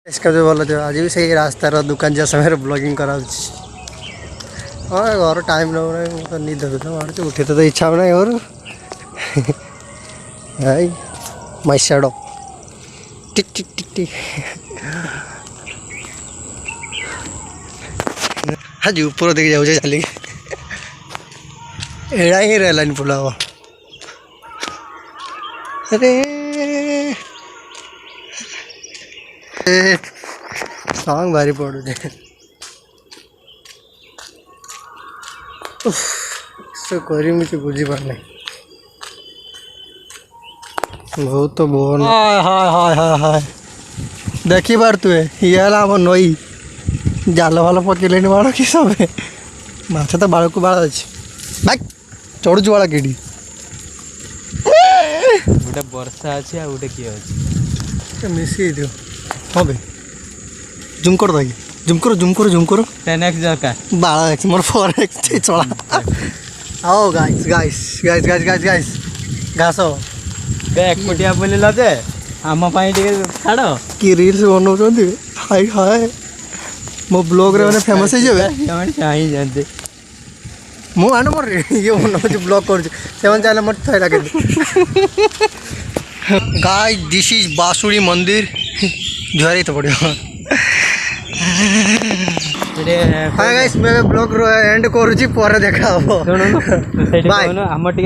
इसका जो भल जो आज भी सही रास्तार दुकान जा समय ब्लॉगिंग करा हाँ घर टाइम न तो निद मारे उठे तो इच्छा ना घर हाई माई शैडो टिक टिक टिक टिक हाँ ऊपर देखिए जाऊँ चलिए एड़ा ही रहलानी पुला अरे सॉन्ग भारी पड़ू करी मुझे बुझी पार नहीं बहुत तो बोल हाय हाय हाय हाय हाय देखी बार तुए ये हम नई जाल भाल पकेले बाड़ कि सब माछ तो बाड़ को बाड़ अच्छे भाई चढ़ुच बाड़ कि गोटे वर्षा अच्छे आ गोटे किए अच्छे मिसी दियो हाँ भाई जूम कर दे जूम करो जूम करो जूम करो 10x दरकार बाड़ा एक्स मोर 4x चला आओ guys guys guys guys guys guys घास एकुटिया बोलिल जे आम छाड़ कि रील्स बनाऊँ हाय हाय मो ब्लॉग रे मैंने फेमस हो जाए चाही जानते मु आने मोर ये बनाऊँ ब्लॉग कर चाहे मोर थै लगे गाइस दिस इज बासुड़ी मंदिर जुआरी तो पड़ो हाय गाइस मैं ब्लॉग एंड करूची पर देखा हो आम टे